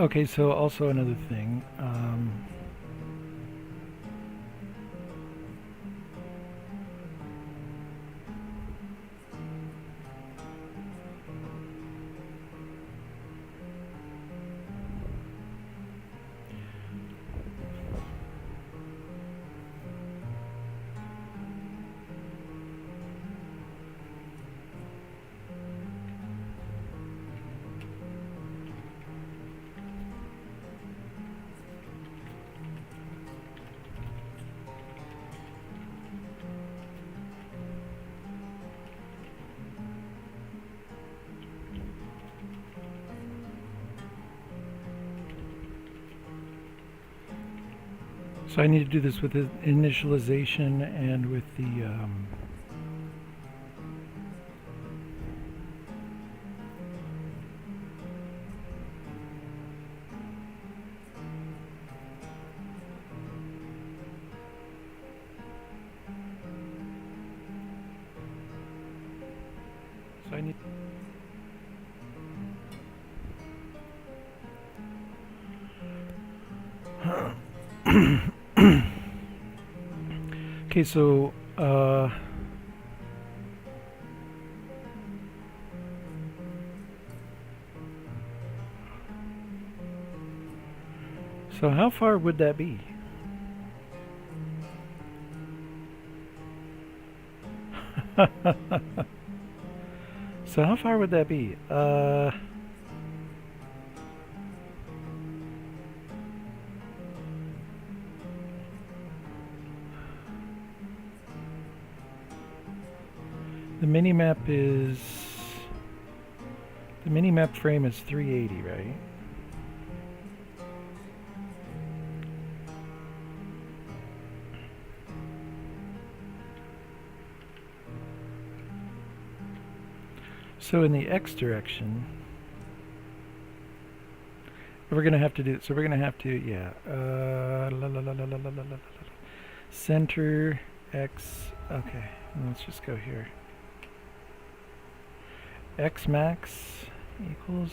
Okay, so also another thing. So I need to do this with the initialization and with the so I need okay, so so how far would that be? So how far would that be? The minimap frame is 380, right? So in the X direction, we're gonna have to do. So we're gonna have to, yeah. Center X. Okay, let's just go here. X max equals.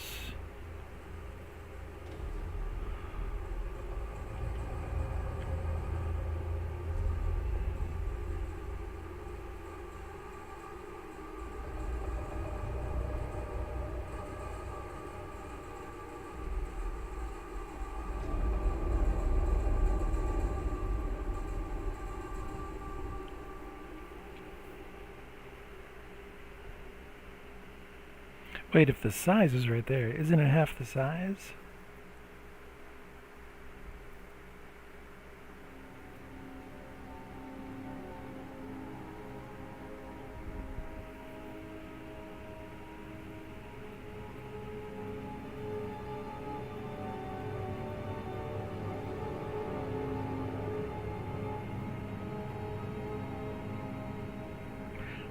Wait, if the size is right there, isn't it half the size?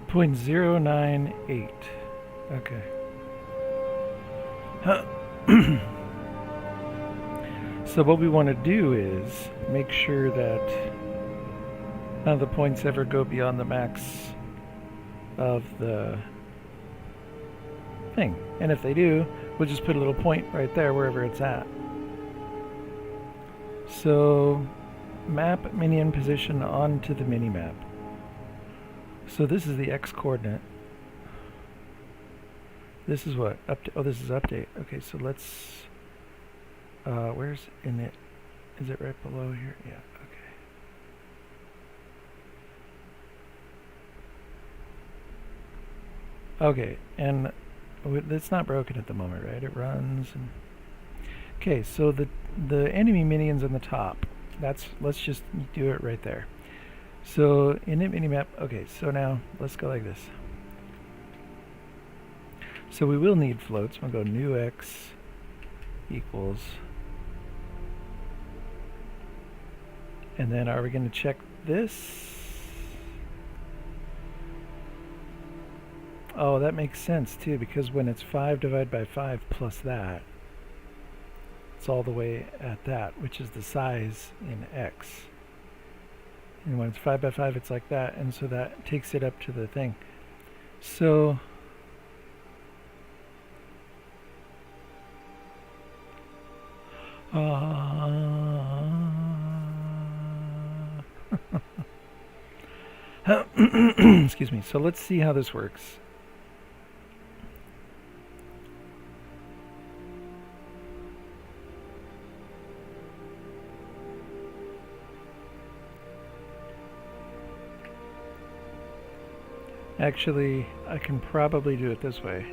.098. Okay. So what we want to do is make sure that none of the points ever go beyond the max of the thing. And if they do, we'll just put a little point right there wherever it's at. So map minion position onto the minimap. So this is the X coordinate. This is what? Oh, this is update. Okay, so let's... where's in it? Is it right below here? Yeah, okay. Okay, and it's not broken at the moment, right? It runs and... Okay, so the enemy minion's on the top. Let's just do it right there. So init minimap. Okay, so now let's go like this. So we will need floats. We'll go new x equals, and then are we going to check this? Oh, that makes sense too, because when it's 5 divided by 5 plus that, it's all the way at that, which is the size in x. And when it's 5 by 5, it's like that, and so that takes it up to the thing. So Excuse me. So let's see how this works. Actually, I can probably do it this way.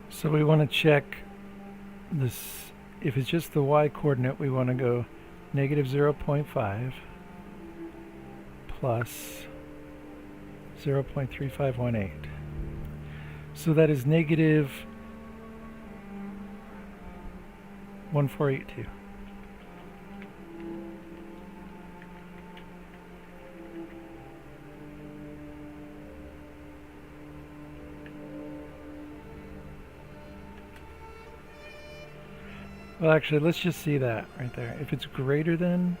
So we want to check this. If it's just the y coordinate, we want to go negative 0.5 plus 0.3518. So that is negative 1482. Well, actually, let's just see that right there. If it's greater than,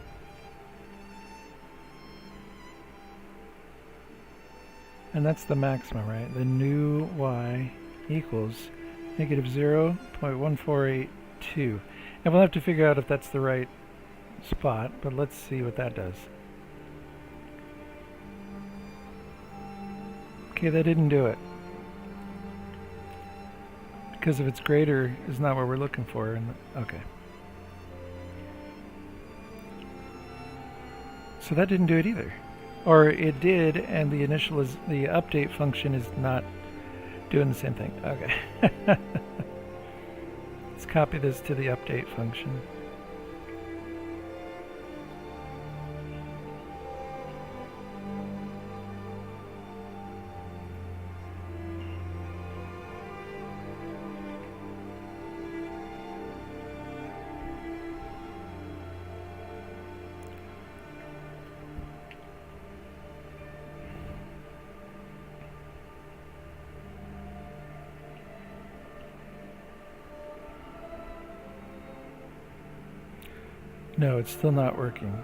and that's the maximum, right? The new y equals negative 0.1482. And we'll have to figure out if that's the right spot, but let's see what that does. Okay, that didn't do it. Because if it's greater is not what we're looking for. And okay. So that didn't do it either. Or it did, and the update function is not doing the same thing. Okay. Let's copy this to the update function. No, it's still not working.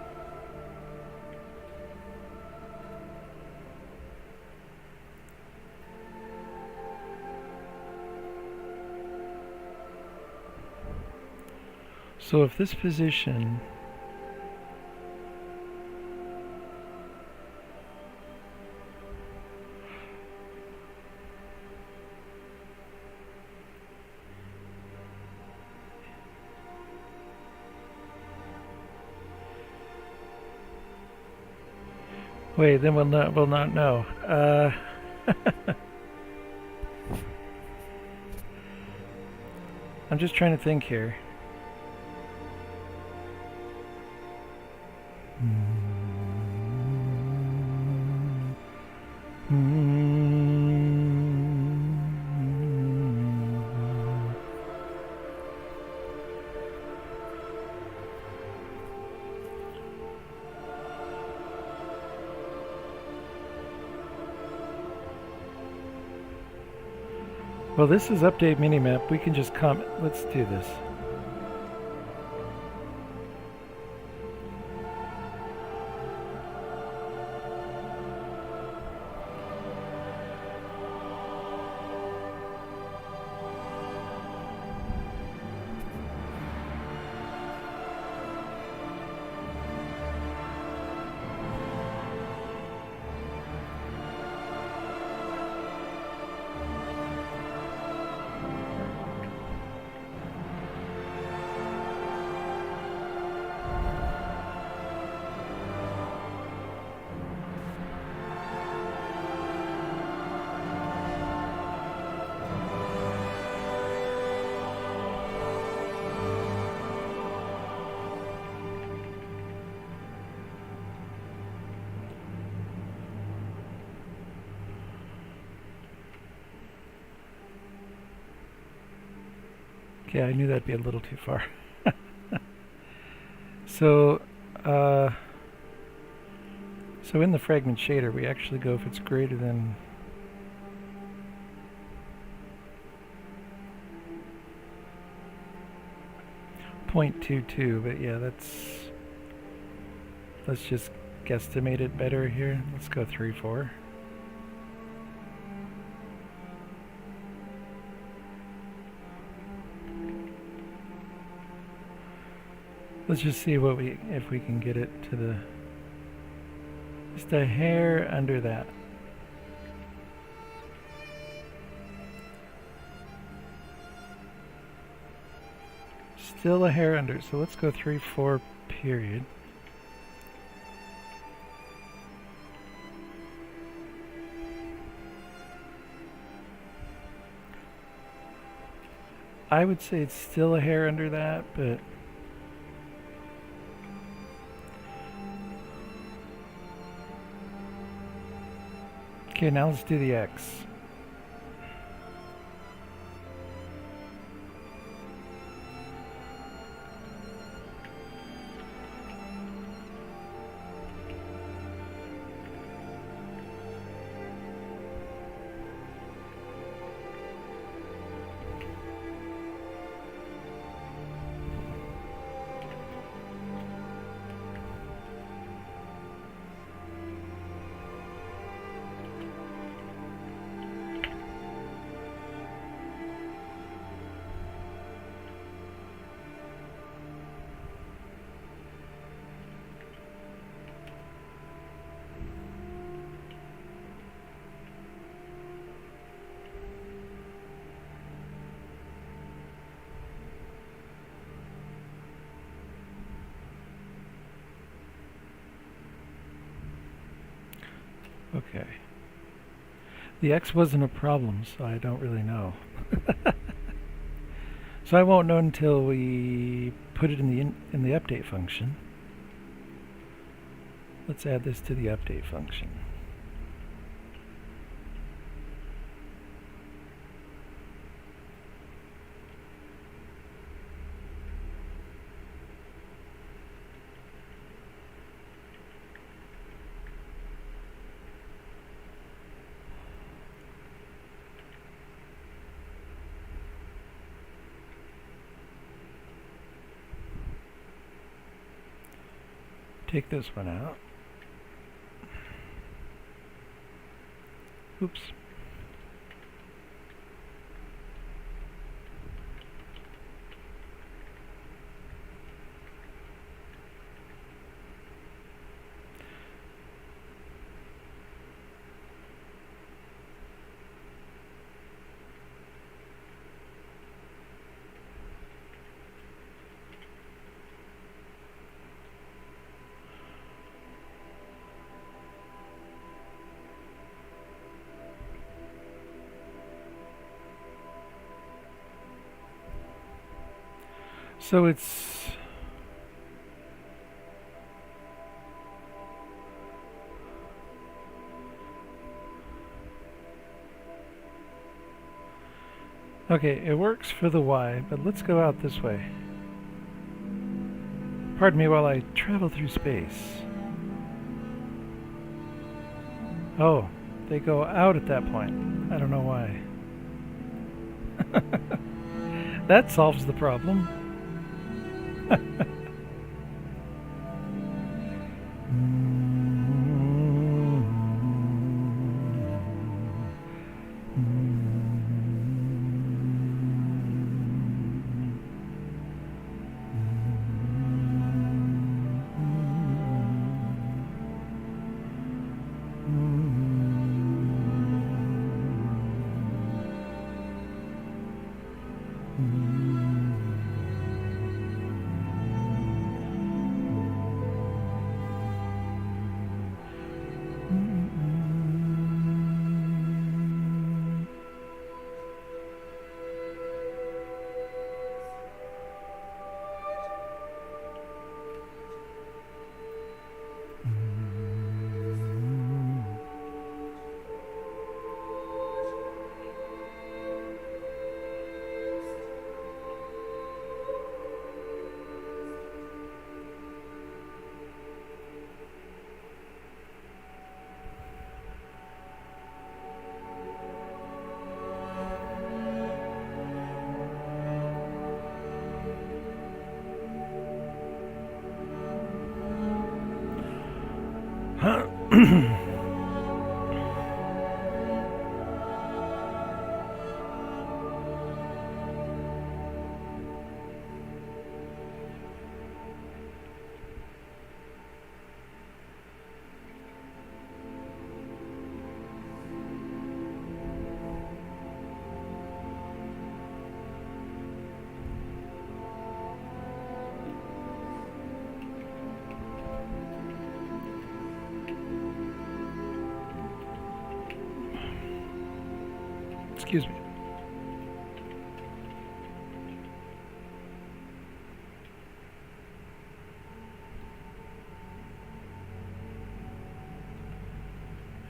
So if this position wait, then we'll not know. I'm just trying to think here. Well, this is update Minimap. We can just comment. Let's do this. Okay, I knew that'd be a little too far. So So in the fragment shader, we actually go if it's greater than 0.22, but yeah, let's just guesstimate it better here. Let's go 3.4. Let's just see if we can get it to just a hair under that. Still a hair under, so let's go 3.4 period. I would say it's still a hair under that, but okay, now let's do the X. Okay. The X wasn't a problem, so I don't really know. So I won't know until we put it in the update function. Let's add this to the update function. Take this one out. Oops. So it's okay, it works for the Y, but let's go out this way. Pardon me while I travel through space. Oh, they go out at that point. I don't know why. That solves the problem. Excuse me.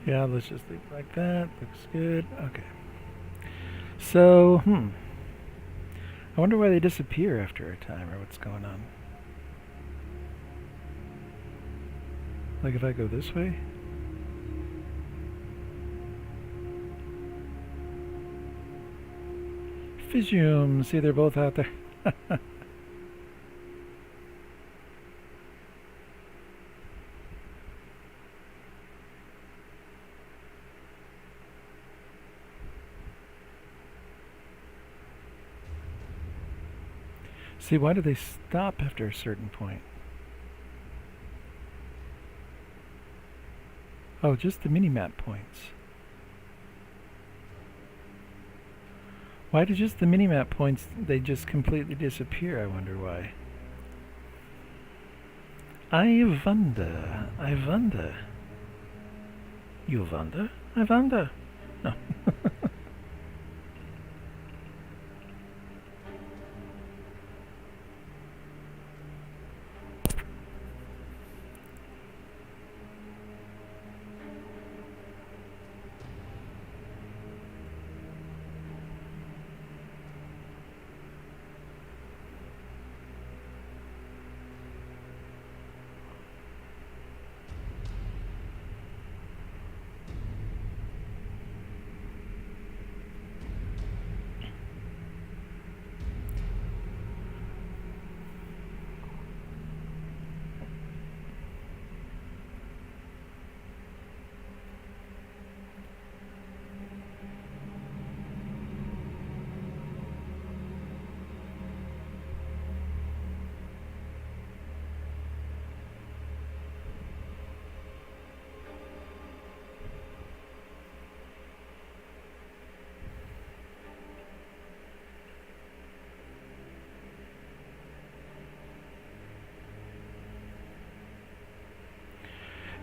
Yeah, let's just leave it like that. Looks good. Okay. So, I wonder why they disappear after a time, or what's going on. Like if I go this way? Fisium. See, they're both out there. See, why do they stop after a certain point? Oh, just the minimap points. Why do just the minimap points, they just completely disappear? I wonder why. I wonder. You wonder? I wonder. No.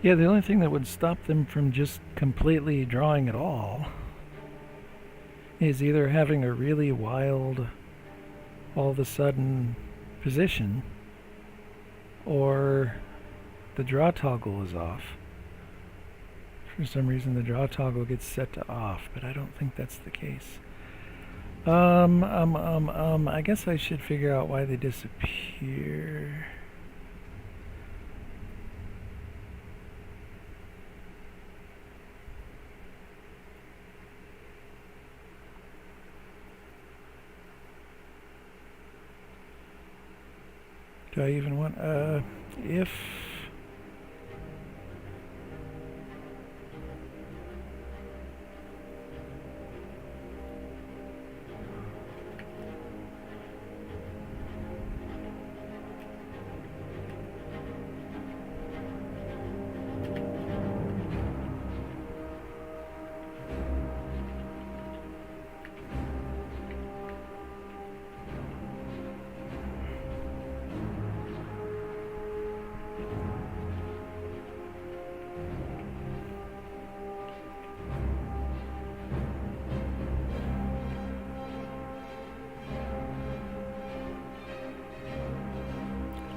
Yeah, the only thing that would stop them from just completely drawing at all is either having a really wild, all of a sudden position, or the draw toggle is off. For some reason the draw toggle gets set to off, but I don't think that's the case. I guess I should figure out why they disappear. Do I even want, if...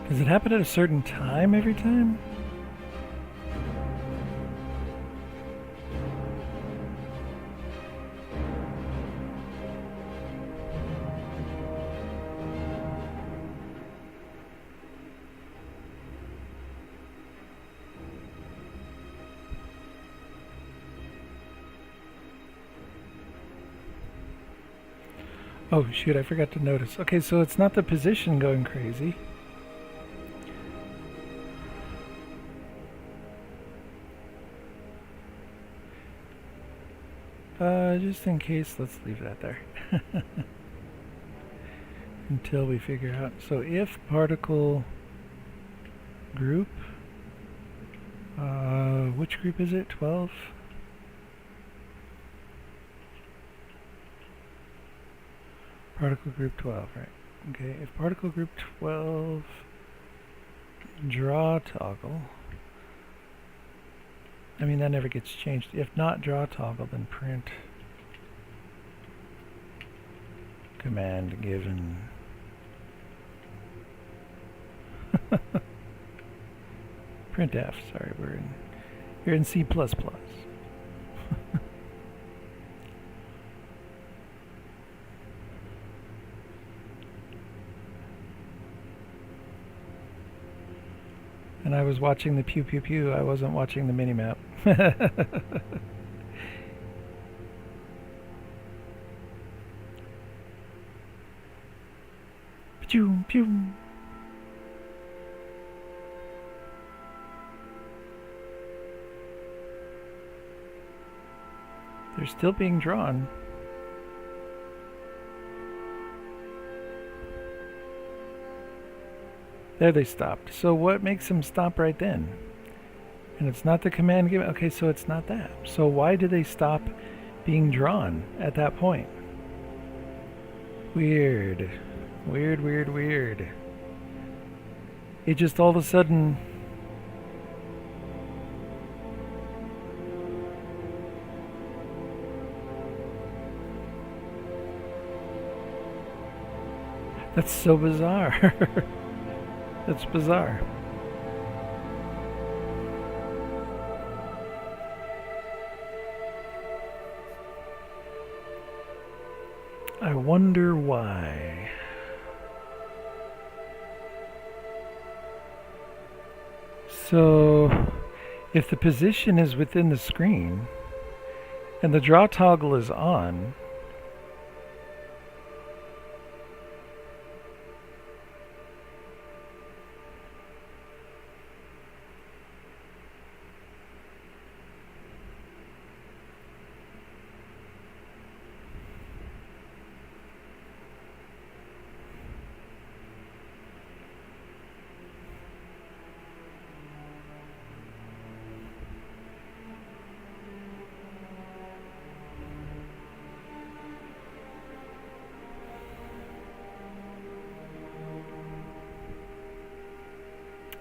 Does it happen at a certain time every time? Oh shoot, I forgot to notice. Okay, so it's not the position going crazy. Just in case, let's leave that there. Until we figure out. So if particle group, which group is it? 12? Particle group 12, right? Okay, if particle group 12 draw toggle, I mean that never gets changed. If not draw toggle, then print command given. Print F, sorry, you're in C++. And I was watching the pew pew pew, I wasn't watching the Minimap. Pew pew. They're still being drawn. There they stopped. So what makes them stop right then? And it's not the command given. Okay, so it's not that. So why did they stop being drawn at that point? Weird. Weird, weird, weird. It just all of a sudden... That's so bizarre. That's bizarre. I wonder why. So, if the position is within the screen and the draw toggle is on,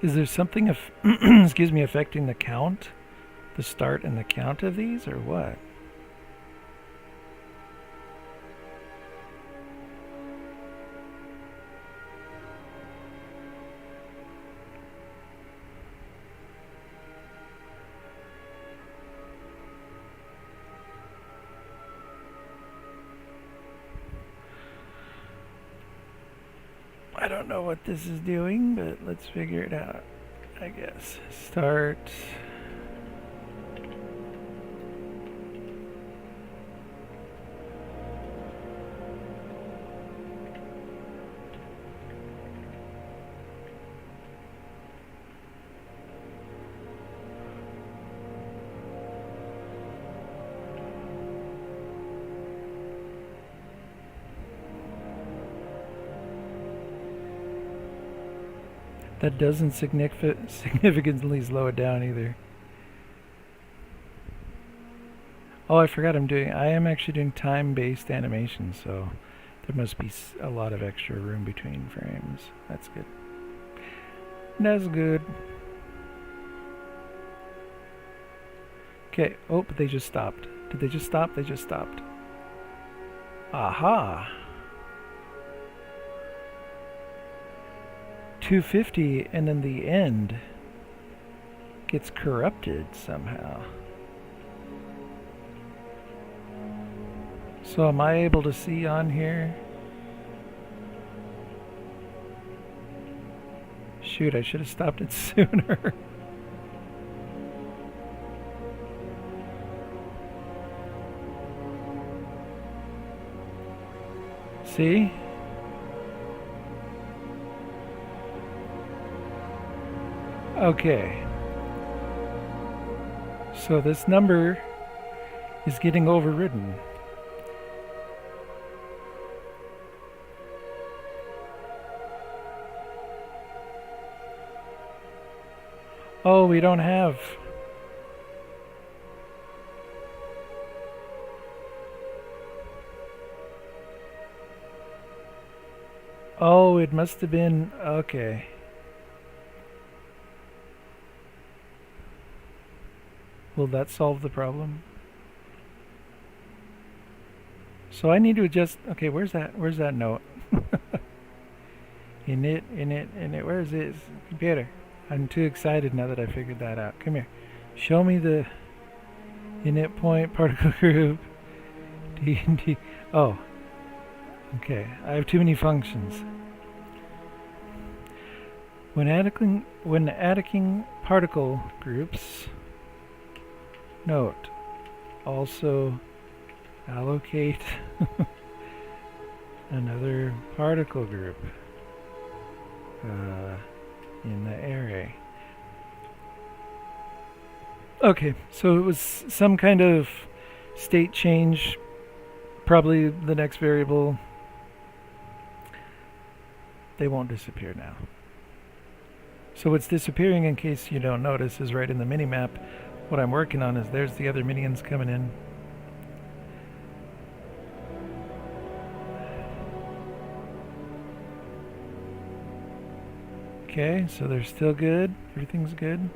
is there something excuse me, affecting the count? The start and the count of these, or what? I don't know what this is doing, but let's figure it out, I guess. Start. That doesn't significantly slow it down either. Oh, I forgot I am actually doing time-based animation, so there must be a lot of extra room between frames. That's good. That's good. Okay, oh, but they just stopped. Did they just stop? They just stopped. Aha! 250, and then the end gets corrupted somehow. So am I able to see on here? Shoot, I should have stopped it sooner. See? Okay. So this number is getting overridden. Oh, we don't have... Oh, it must have been... Okay. Will that solve the problem? So I need to adjust... Okay, where's that note? init, where is it? Computer. I'm too excited now that I figured that out. Come here. Show me the init point particle group. D. Oh. Okay, I have too many functions. When adding particle groups, note, also allocate another particle group in the array. Okay, so it was some kind of state change, probably the next variable. They won't disappear now. So what's disappearing, in case you don't notice, is right in the minimap. What I'm working on is there's the other minions coming in. Okay, so they're still good. Everything's good.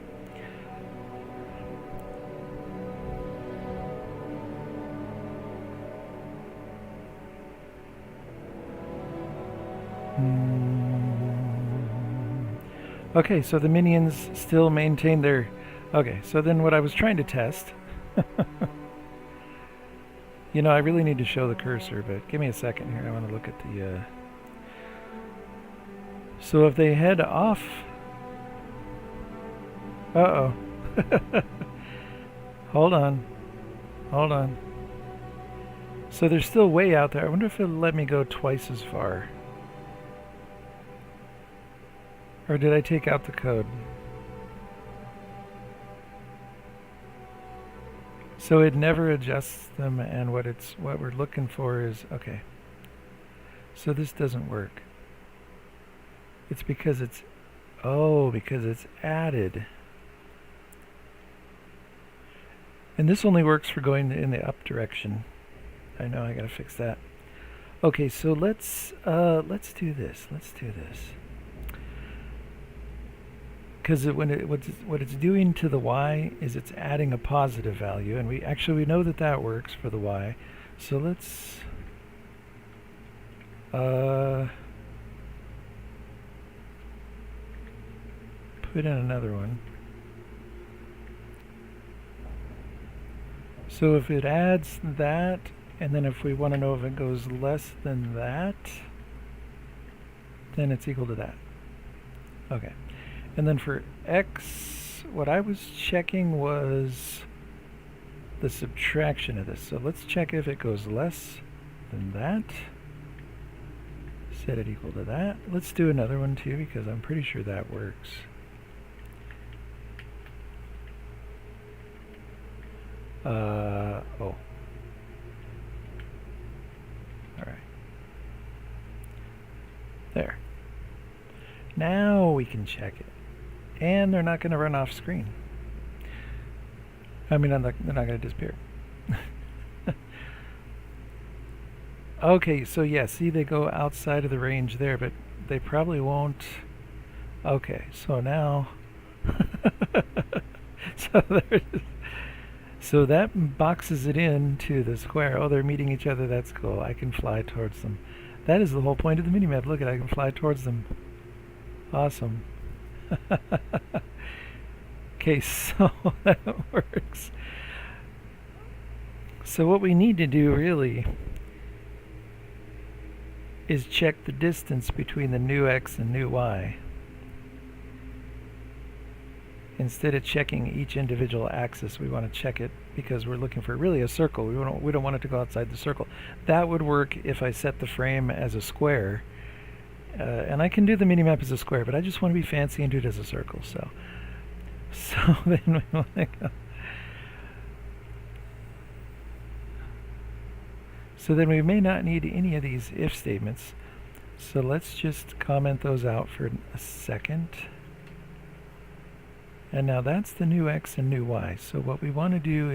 Okay, so the minions still maintain their... Okay, so then what I was trying to test... You know, I really need to show the cursor, but give me a second here. I want to look at the... So if they head off... Uh-oh. Hold on. Hold on. So they're still way out there. I wonder if it'll let me go twice as far. Or did I take out the code? So it never adjusts them, and what we're looking for is... Okay. So this doesn't work. It's because it's... Oh, because it's added. And this only works for going in the up direction. I know, I gotta fix that. Okay, so let's do this. Let's do this. Because what it's doing to the y is it's adding a positive value, and we know that works for the y. So let's put in another one. So if it adds that, and then if we want to know if it goes less than that, then it's equal to that. Okay. And then for x, what I was checking was the subtraction of this. So let's check if it goes less than that. Set it equal to that. Let's do another one too, because I'm pretty sure that works. Oh. Alright. There. Now we can check it. And they're not going to run off screen. I mean, they're not going to disappear. Okay, so yeah, see, they go outside of the range there, but they probably won't. Okay, so now... So that boxes it into the square. Oh, they're meeting each other. That's cool. I can fly towards them. That is the whole point of the minimap. Look at it, I can fly towards them. Awesome. Okay, so that works. So what we need to do really is check the distance between the new x and new y. Instead of checking each individual axis, we want to check it because we're looking for really a circle. We don't want it to go outside the circle. That would work if I set the frame as a square. And I can do the minimap as a square, but I just want to be fancy and do it as a circle. So then we want to go. So then we may not need any of these if statements. So let's just comment those out for a second. And now that's the new x and new y. So what we want to do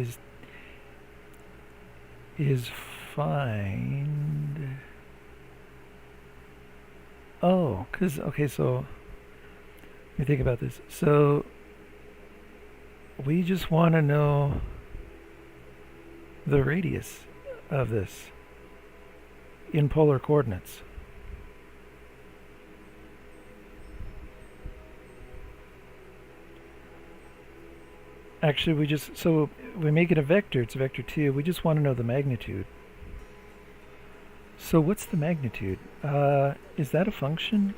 is find... Oh, because, okay, so let me think about this. So we just want to know the radius of this in polar coordinates. Actually, so we make it a vector, it's a vector 2, we just want to know the magnitude. So what's the magnitude? Is that a function?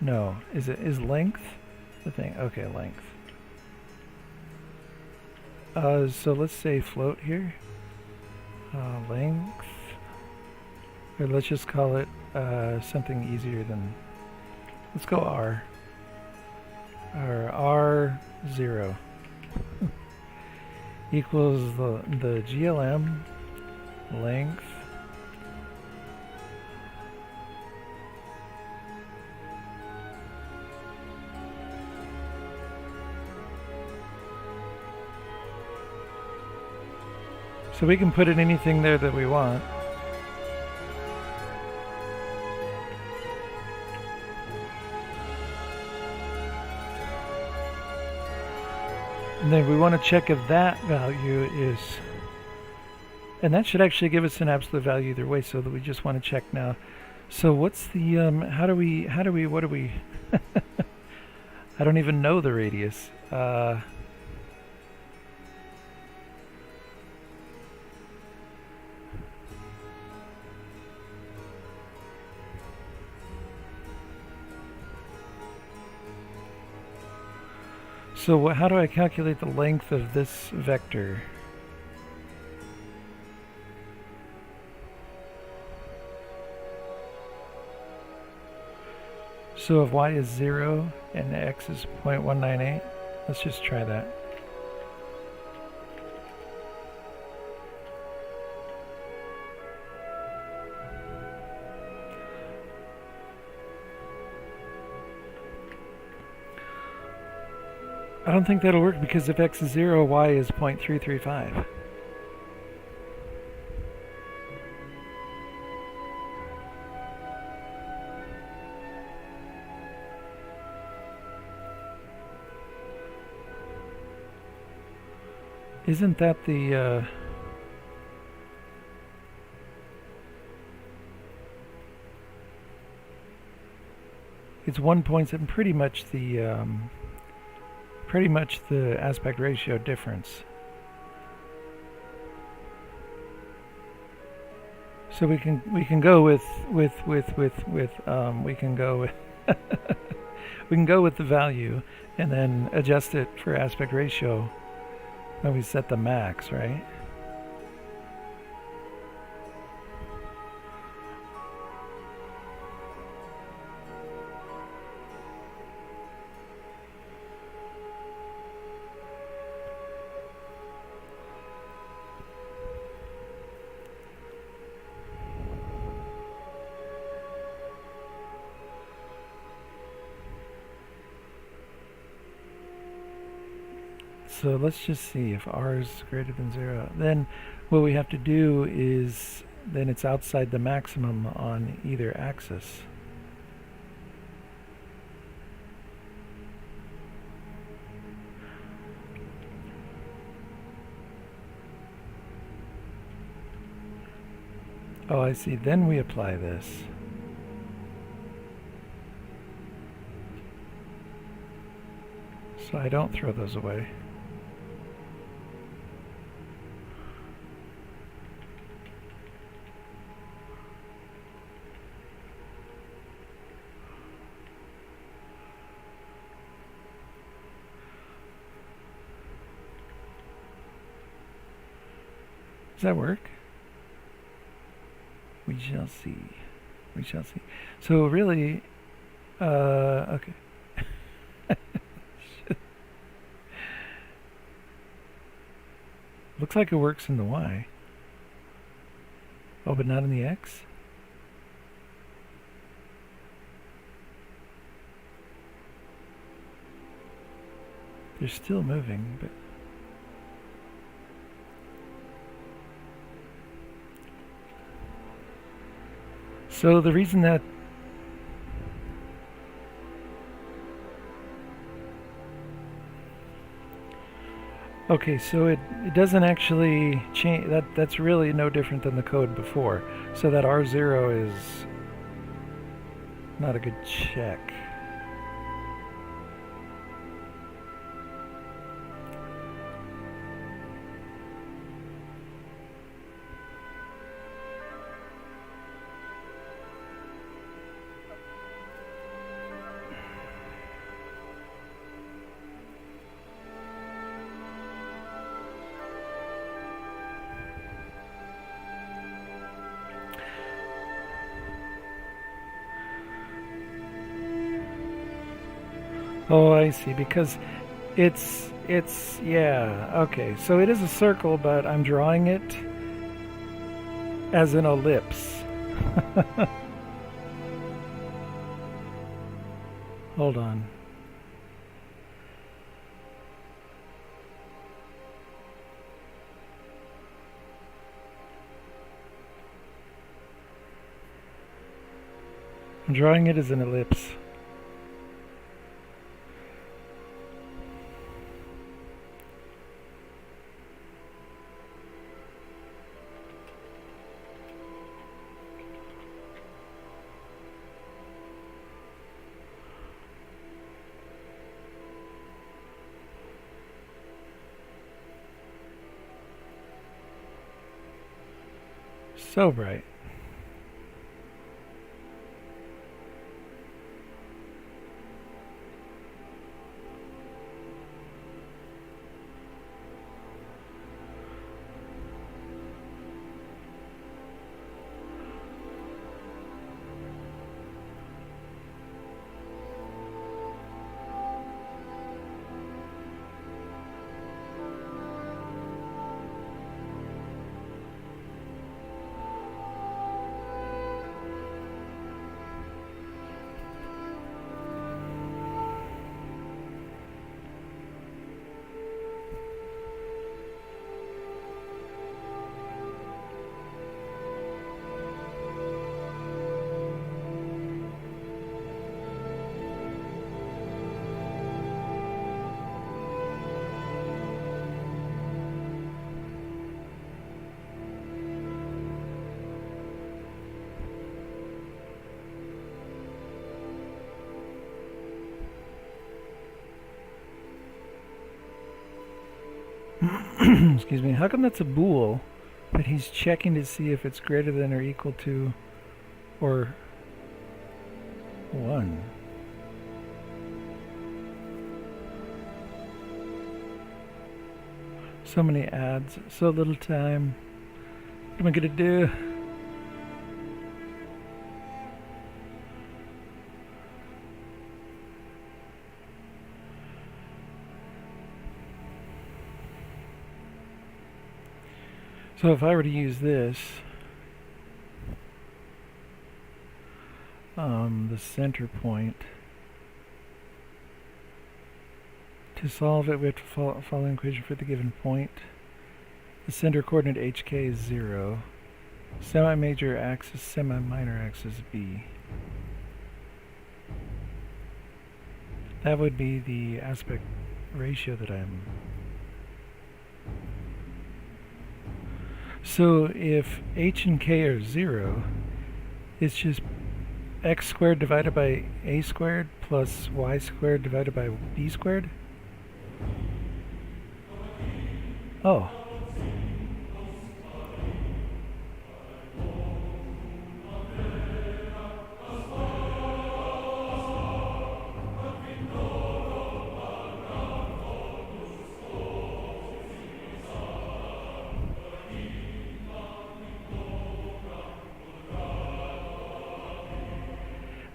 No. Is length the thing? Okay, length. So let's say float here. Length. Or let's just call it something easier than... Let's go R. Or R0 equals the GLM length so we can put in anything there that we want. And then we want to check if that value is, and that should actually give us an absolute value either way, so that we just want to check now. So what's the, what do we, I don't even know the radius. So how do I calculate the length of this vector? So if y is 0 and x is 0.198, let's just try that. I don't think that'll work because if x is 0, y is 0.335. Isn't that the... It's 1.7, pretty much the aspect ratio difference. So we can go with we can go with we can go with the value and then adjust it for aspect ratio when we set the max, right? So let's just see if r is greater than 0. Then what we have to do is, then it's outside the maximum on either axis. Oh, I see. Then we apply this. So I don't throw those away. Does that work? We shall see. We shall see. So really, okay. Looks like it works in the Y. Oh, but not in the X? They're still moving, but... So the reason that... Okay, so it doesn't actually change. That's really no different than the code before. So that R0 is not a good check. Oh, I see, because it's, yeah, okay. So it is a circle, but I'm drawing it as an ellipse. Hold on. I'm drawing it as an ellipse. So bright. Excuse me. How come that's a bool, but he's checking to see if it's greater than or equal to or 1? So many ads, so little time. What am I gonna do? So if I were to use this, the center point, to solve it we have to follow the equation for the given point. The center coordinate HK is 0. Semi-major axis, semi-minor axis B. That would be the aspect ratio that I'm... So if h and k are 0, it's just x squared divided by a squared plus y squared divided by b squared? Oh.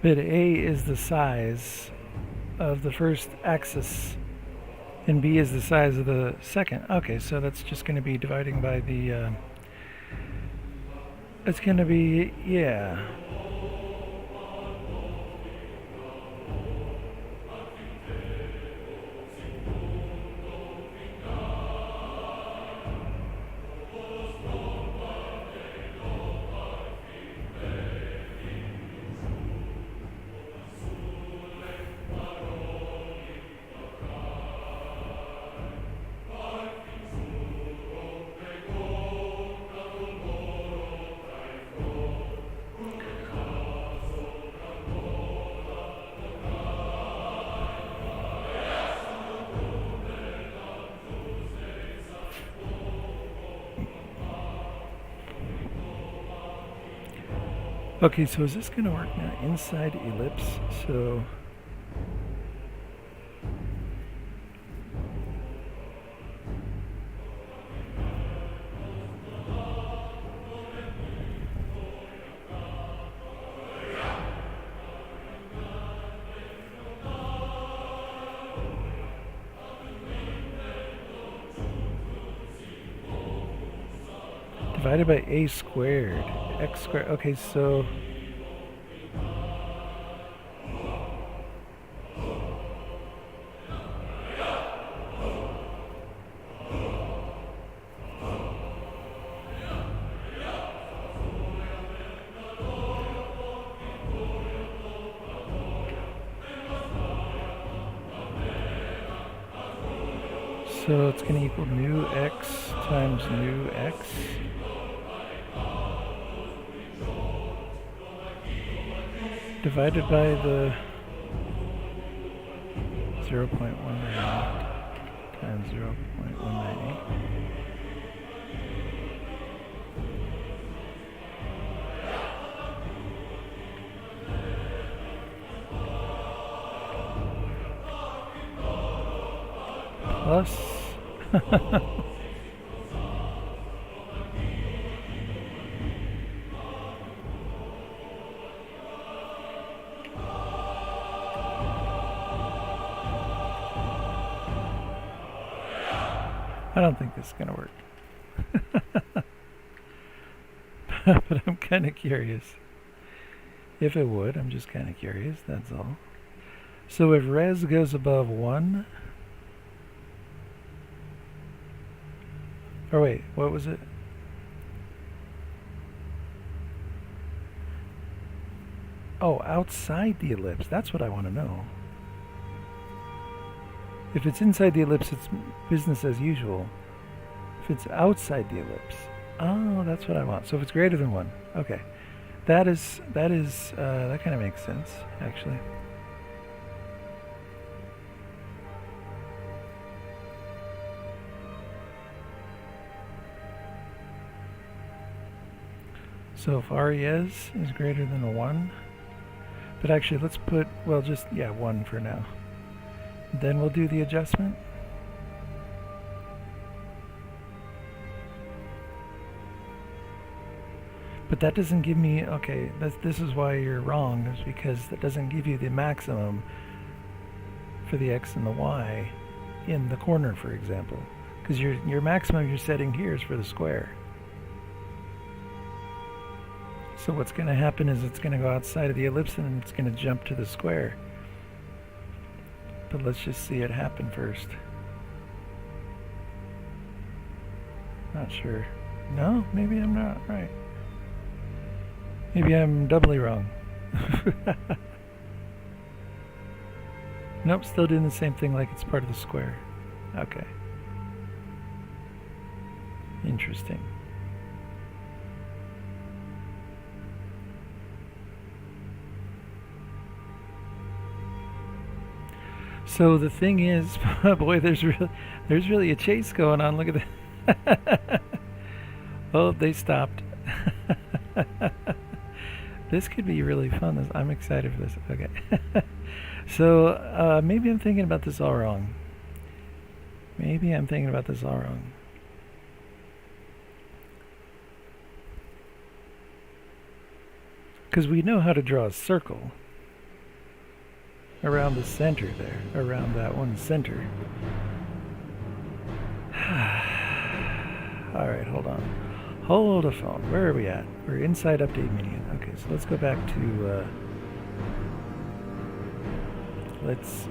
But A is the size of the first axis, and B is the size of the second. Okay, so that's just going to be dividing by the It's gonna be, yeah. Okay, so is this going to work now? Inside ellipse, so... divided by a squared, x squared. Okay, so... So it's going to equal nu x times nu x. Divided by the 0.198 times 0.198. Plus I don't think this is going to work. But I'm kind of curious. If it would, I'm just kind of curious, that's all. So if res goes above 1... Or wait, what was it? Oh, outside the ellipse. That's what I want to know. If it's inside the ellipse, it's business as usual. If it's outside the ellipse, oh, that's what I want. So if it's greater than 1, okay. That kind of makes sense, actually. So if res is greater than a 1, but actually let's put, well, just, yeah, 1 for now. Then we'll do the adjustment. But that doesn't give me, okay, this is why you're wrong, is because that doesn't give you the maximum for the x and the y in the corner, for example. Because your maximum you're setting here is for the square. So what's going to happen is it's going to go outside of the ellipse and it's going to jump to the square. But let's just see it happen first. Not sure. No, maybe I'm not right. Maybe I'm doubly wrong. Nope, still doing the same thing like it's part of the square. Okay. Interesting. So the thing is, boy, there's really a chase going on. Look at that. Oh, they stopped. This could be really fun. I'm excited for this. Okay. So maybe I'm thinking about this all wrong. Maybe I'm thinking about this all wrong. Because we know how to draw a circle around the center there, around that one center. Alright, hold on. Hold a phone. Where are we at? We're inside update Minion. Okay, so let's go back to let's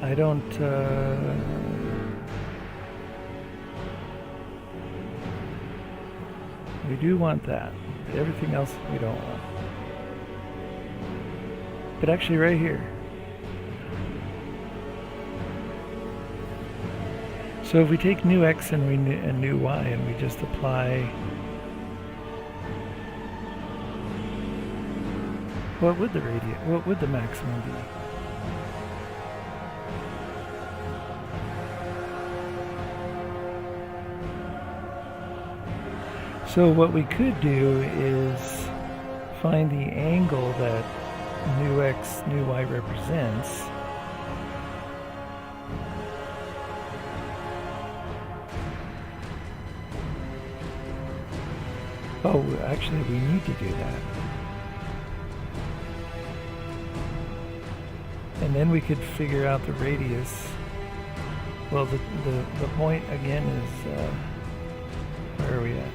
I don't we do want that, but everything else we don't want. But actually right here. So if we take new x and new y and we just apply, what would the maximum be? So what we could do is find the angle that new x, new y represents. Oh, actually we need to do that. And then we could figure out the radius. Well, the point again is, where are we at?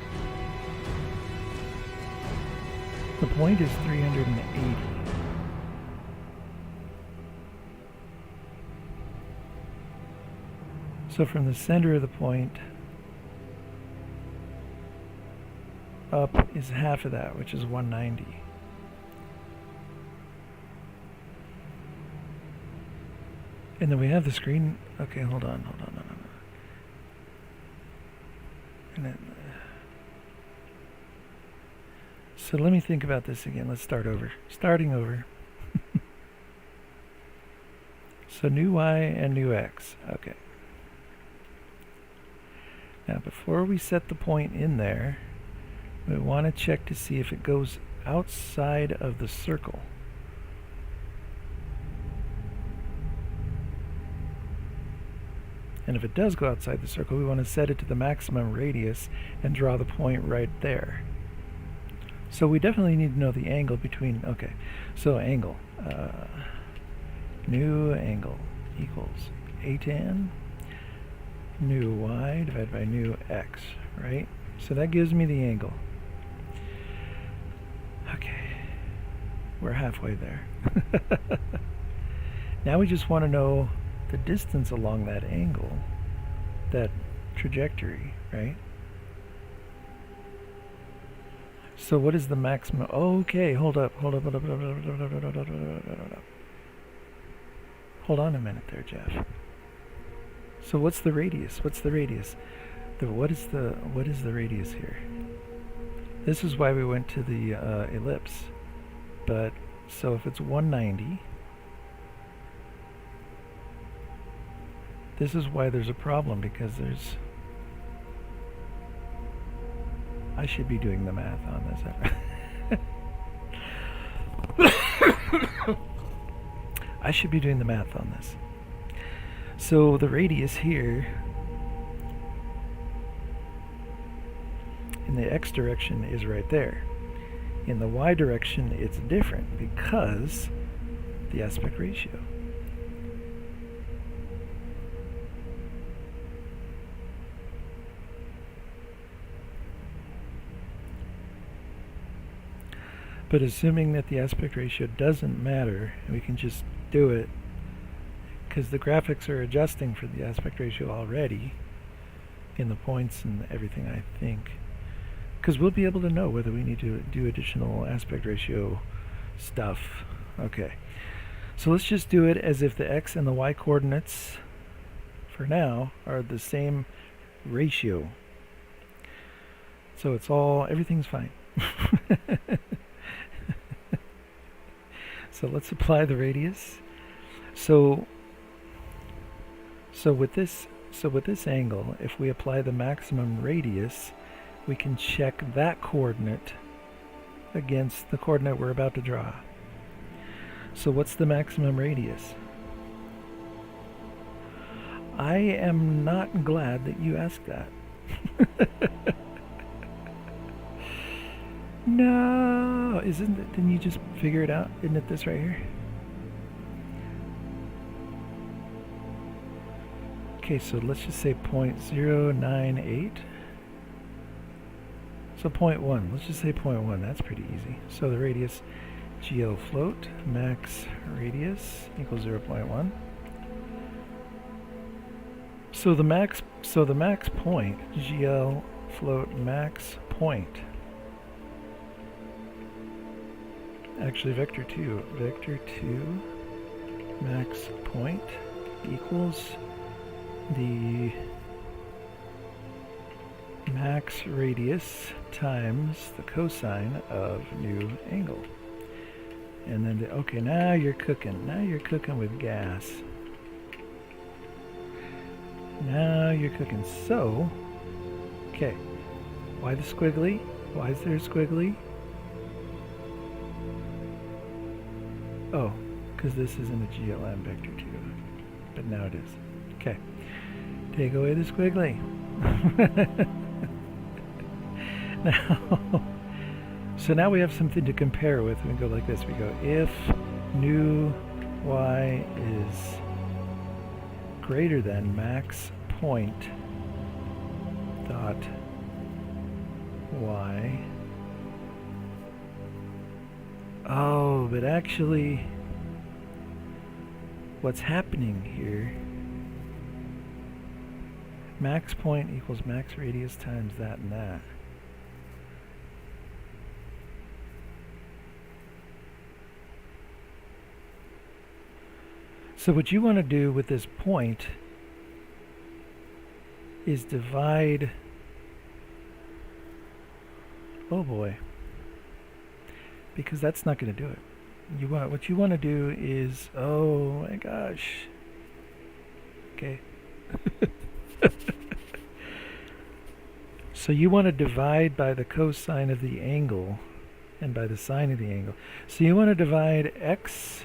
The point is 380. So from the center of the point up is half of that, which is 190. And then we have the screen. Okay, hold on. And then, so let me think about this again. Let's start over. Starting over. So new y and new x. Okay. Now before we set the point in there, we want to check to see if it goes outside of the circle. And if it does go outside the circle, we want to set it to the maximum radius and draw the point right there. So we definitely need to know the angle between, okay, so angle, new angle equals atan new y divided by new x, right? So that gives me the angle. Okay, we're halfway there. Now we just want to know the distance along that angle, that trajectory, right? So what is the maximum? Okay, hold up. Hold on a minute there, Jeff. So what's the radius? What is the radius here? This is why we went to the ellipse. But so if it's 190, this is why there's a problem, because there's, I should be doing the math on this. I should be doing the math on this. So the radius here in the x direction is right there. In the y direction it's different because the aspect ratio. But assuming that the aspect ratio doesn't matter, we can just do it, because the graphics are adjusting for the aspect ratio already in the points and everything, I think. Because we'll be able to know whether we need to do additional aspect ratio stuff. Okay, so let's just do it as if the x and the y coordinates for now are the same ratio. So it's all, everything's fine. So let's apply the radius. So with this angle, if we apply the maximum radius, we can check that coordinate against the coordinate we're about to draw. So what's the maximum radius? I am not glad that you asked that. No, isn't it? Didn't you just figure it out? Isn't it this right here? Okay, so let's just say 0.098. So 0.1, let's just say 0.1, that's pretty easy. So the radius GL float max radius equals 0.1. So the max point GL float max point, actually vector 2 max point equals the max radius times the cosine of new angle. And then, okay, now you're cooking. Now you're cooking with gas. Now you're cooking. So, okay, why the squiggly? Why is there a squiggly? Oh, because this isn't a GLM vector 2, but now it is. Okay, take away the squiggly. Now, so now we have something to compare with. We go like this. We go, if new y is greater than max point dot y. Oh, but actually, what's happening here, max point equals max radius times that and that. So what you want to do with this point is divide, oh boy, because that's not going to do it. What you want to do is, oh my gosh, okay. So you want to divide by the cosine of the angle and by the sine of the angle. So you want to divide x,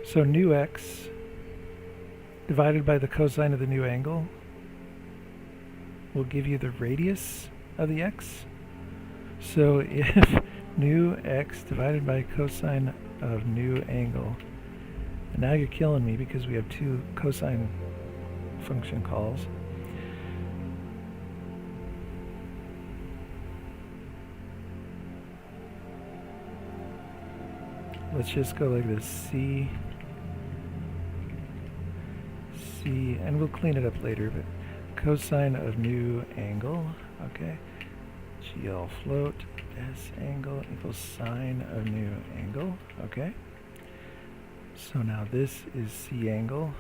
so new x divided by the cosine of the new angle will give you the radius of the x. So if new x divided by cosine of new angle, and now you're killing me because we have two cosine function calls. Let's just go like this, C, and we'll clean it up later, but cosine of new angle, okay, GL float, S angle equals sine of new angle, okay. So now this is C angle,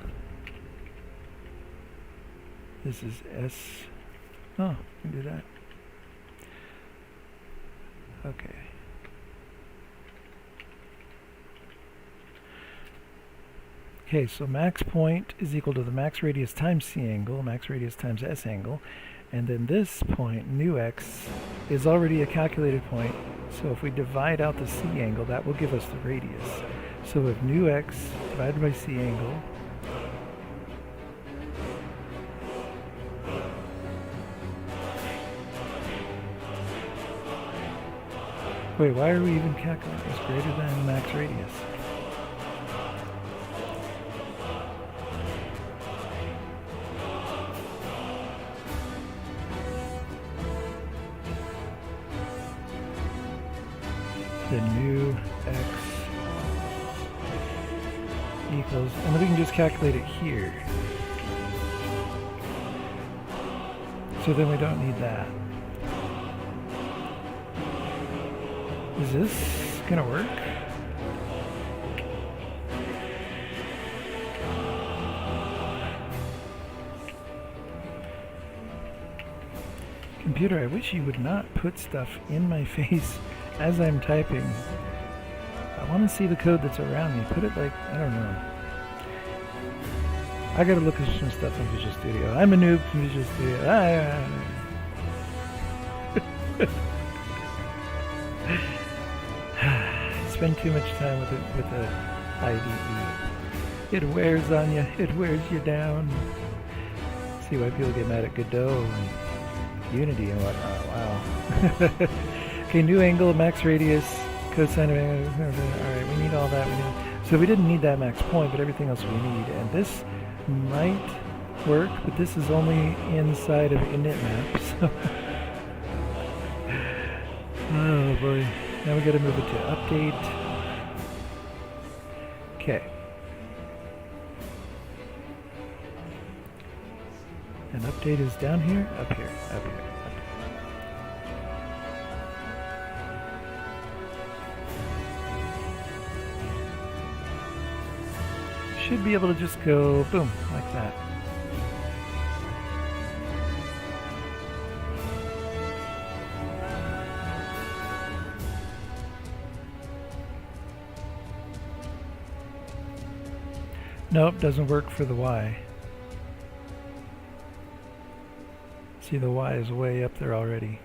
this is S, oh, we can do that, okay. Okay, so max point is equal to the max radius times C angle, max radius times S angle, and then this point, new x, is already a calculated point, so if we divide out the C angle, that will give us the radius. So if new x divided by C angle wait, why are we even calculating this greater than max radius? The new x equals, and then we can just calculate it here. So then we don't need that. Is this gonna work? Computer, I wish you would not put stuff in my face as I'm typing. I want to see the code that's around me. Put it like, I don't know. I gotta look at some stuff in Visual Studio. I'm a noob from Visual Studio. Spend too much time with the IDE. It wears on you. It wears you down. See why people get mad at Godot and Unity and whatnot. Wow. Okay, new angle, max radius, cosine of angle. Alright, we need all that. So we didn't need that max point, but everything else we need. And this might work, but this is only inside of Minimap, so oh boy. Now we gotta move it to update. Okay. And update is down here, up here, up here. Should be able to just go boom, like that. Nope, doesn't work for the Y. See, the Y is way up there already.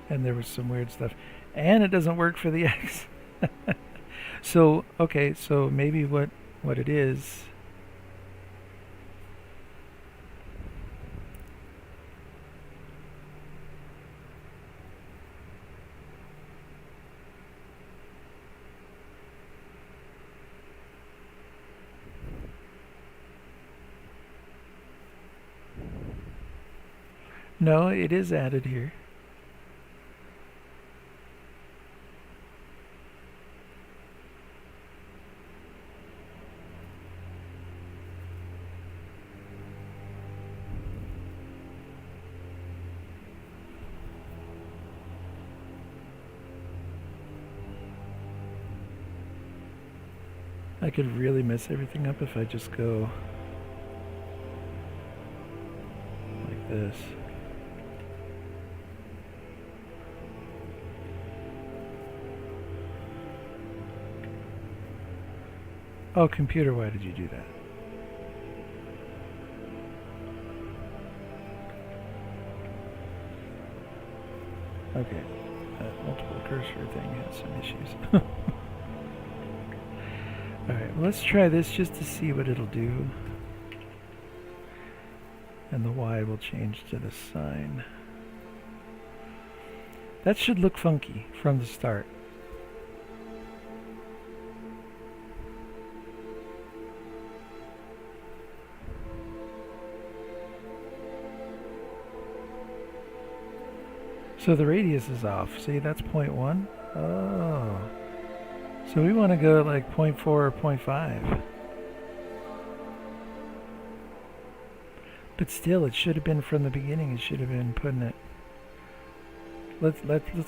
And there was some weird stuff. And it doesn't work for the X. So, okay, so maybe what it is... No, it is added here. I could really mess everything up if I just go like this. Oh, computer, why did you do that? Okay, that multiple cursor thing has some issues. Alright, well, let's try this just to see what it'll do. And the Y will change to the sign. That should look funky from the start. So the radius is off. See, that's 0.1. Oh. So we want to go like 0.4 or 0.5. But still, it should have been from the beginning. It should have been putting it. Let's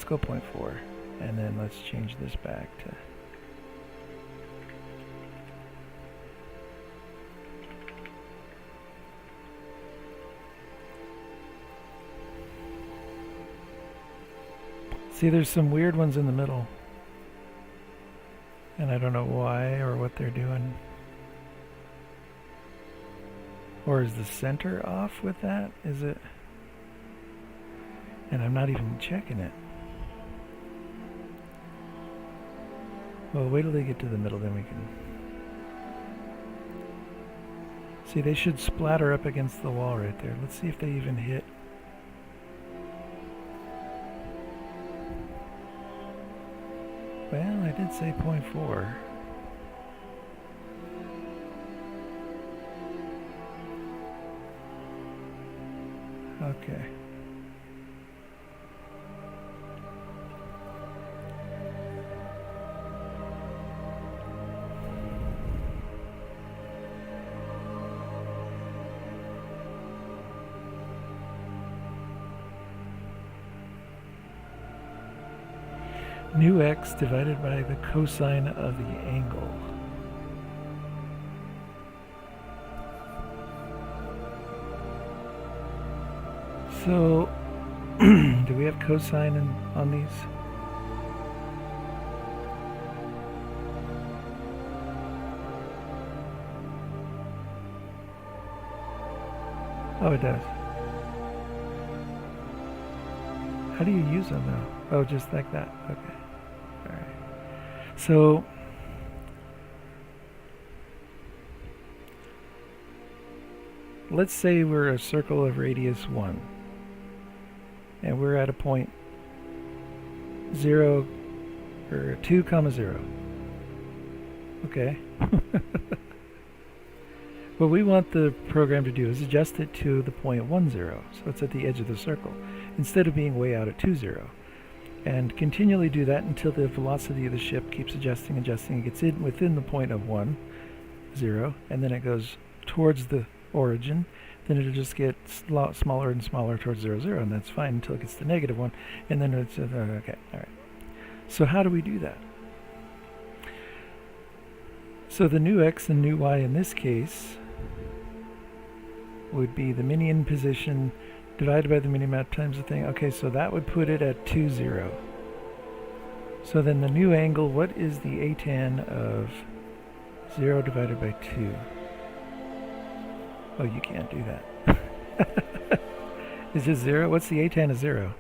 go 0.4, and then let's change this back to. See, there's some weird ones in the middle. And I don't know why or what they're doing. Or is the center off with that? Is it? And I'm not even checking it. Well, wait till they get to the middle, then we can... See, they should splatter up against the wall right there. Let's see if they even hit. Well, I did say 0.4. Okay. New x divided by the cosine of the angle. So, do we have cosine on these? Oh, it does. How do you use them though? Oh, just like that. Okay. Alright. So, let's say we're a circle of radius 1. And we're at a point 0 or 2, 0. Okay. What we want the program to do is adjust it to the point 1, 0, so it's at the edge of the circle, instead of being way out at 2, 0. And continually do that until the velocity of the ship keeps adjusting, adjusting, it gets in within the point of 1, 0, and then it goes towards the origin. Then it'll just get smaller and smaller towards 0, 0, and that's fine until it gets to negative 1, and then it's, okay, alright. So how do we do that? So the new x and new y in this case would be the Minion position divided by the minimap times the thing. Okay, so that would put it at 2, 0. So then the new angle, what is the atan of 0 divided by 2? Oh, you can't do that. Is it 0? What's the atan of 0?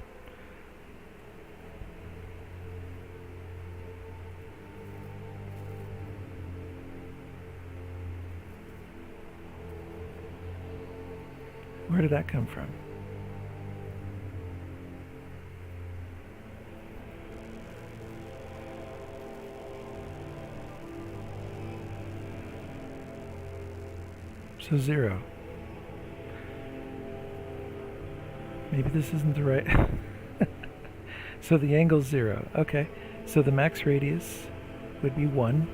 Where did that come from? So 0. Maybe this isn't the right... So the angle's 0. Okay. So the max radius would be 1.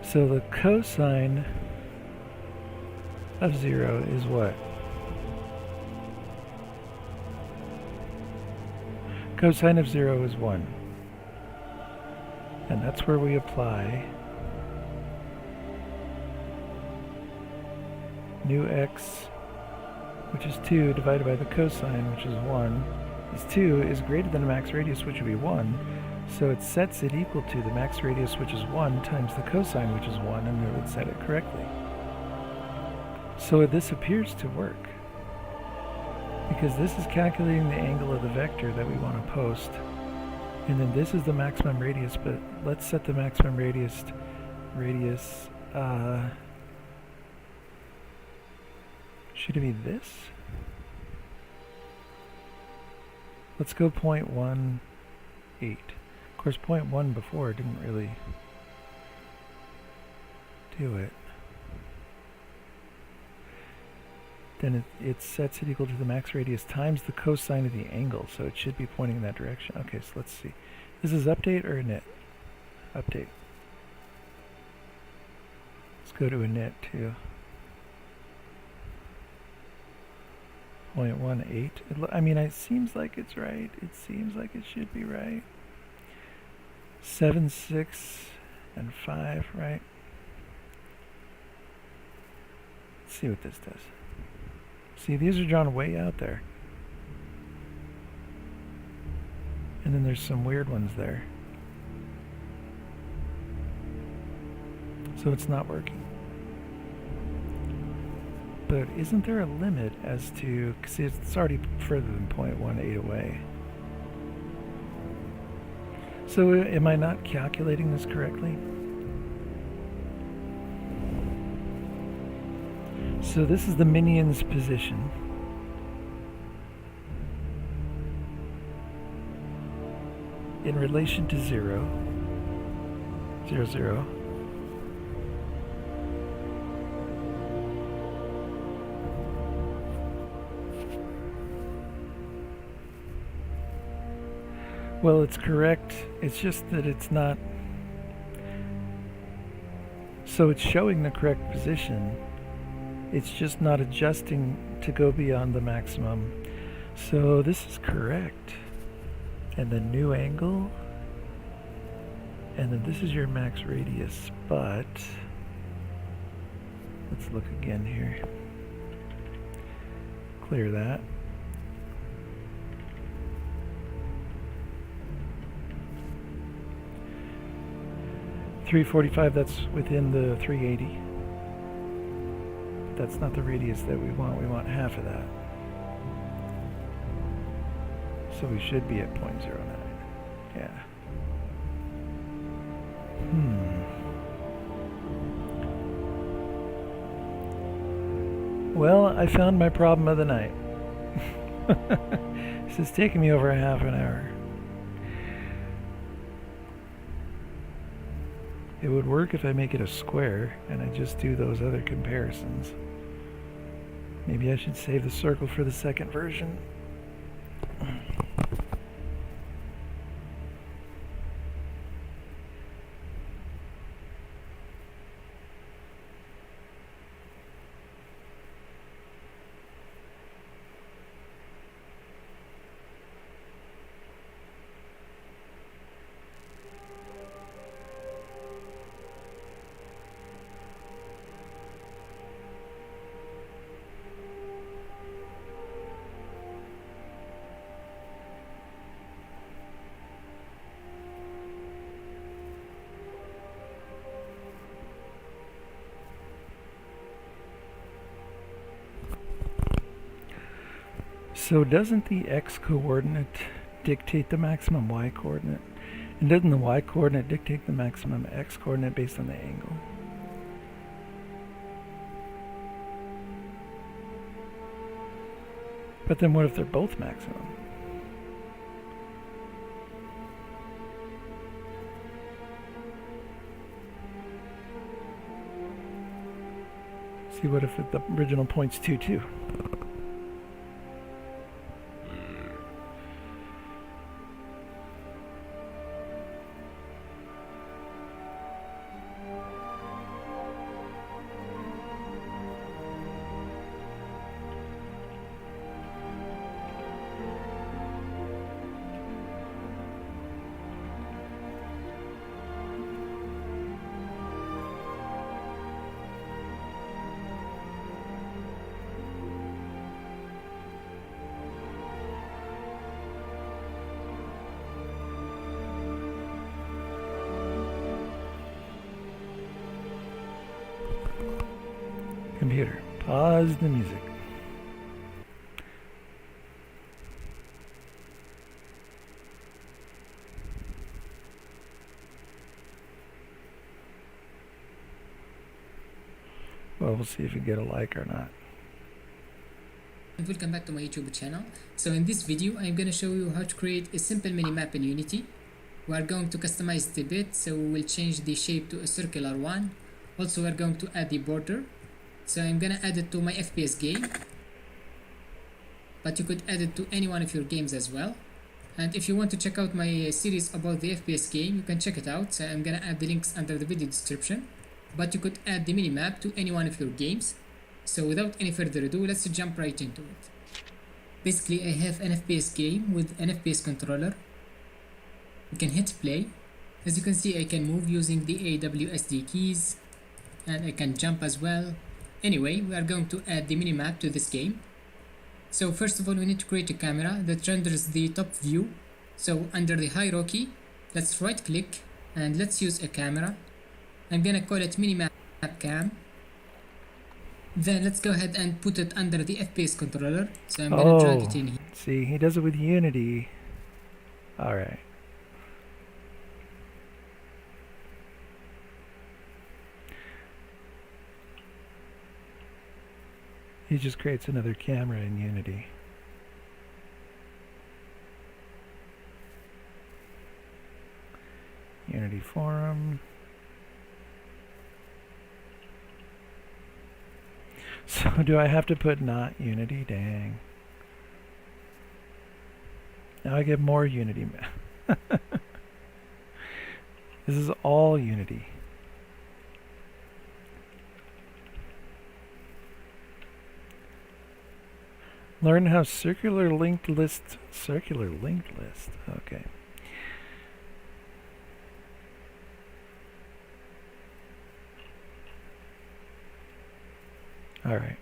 So the cosine of 0 is what? Cosine of 0 is 1. And that's where we apply new x, which is 2, divided by the cosine, which is 1, is 2, is greater than the max radius, which would be 1. So it sets it equal to the max radius, which is 1, times the cosine, which is 1, and it would set it correctly. So this appears to work, because this is calculating the angle of the vector that we want to post, and then this is the maximum radius, but let's set the maximum radius should it be this? Let's go 0.18. Of course 0.1 before didn't really do it. Then it sets it equal to the max radius times the cosine of the angle, so it should be pointing in that direction. Okay, so let's see. This is update or init? Update. Let's go to init too. 0.18. I mean, it seems like it's right. It seems like it should be right. 7, 6, and 5, right? Let's see what this does. See, these are drawn way out there. And then there's some weird ones there. So it's not working. But isn't there a limit as to, see, it's already further than 0.18 away. So am I not calculating this correctly? So this is the Minion's position. In relation to 0, 0, 0. Well, it's correct. It's just that it's not. So it's showing the correct position. It's just not adjusting to go beyond the maximum. So this is correct. And the new angle. And then this is your max radius, but let's look again here. Clear that. .345, that's within the 380. That's not the radius that we want. We want half of that. So we should be at 0.09. Yeah. Well, I found my problem of the night. This is taking me over a half an hour. It would work if I make it a square and I just do those other comparisons. Maybe I should save the circle for the second version. So doesn't the x-coordinate dictate the maximum y-coordinate? And doesn't the y-coordinate dictate the maximum x-coordinate based on the angle? But then what if they're both maximum? See, what if the original point's 2, 2? Computer, pause the music. Well, we'll see if we get a like or not. Welcome back to my YouTube channel. So in this video I'm going to show you how to create a simple minimap in Unity. We are going to customize the bit, so we will change the shape to a circular one. Also we are going to add the border. So I'm gonna add it to my FPS game, but you could add it to any one of your games as well. And if you want to check out my series about the FPS game, you can check it out. So I'm gonna add the links under the video description, but you could add the minimap to any one of your games. So without any further ado, let's jump right into it. Basically I have an FPS game with an FPS controller. You can hit play. As you can see, I can move using the AWSD keys, and I can jump as well. Anyway, we are going to add the minimap to this game. So first of all, we need to create a camera that renders the top view. So under the hierarchy, let's right click and let's use a camera. I'm gonna call it minimap cam. Then let's go ahead and put it under the FPS controller. So I'm gonna drag it in here. See, he does it with Unity. Alright. He just creates another camera in Unity. Unity forum. So do I have to put not Unity? Dang. Now I get more Unity. This is all Unity. Learn how circular linked list, okay. All right.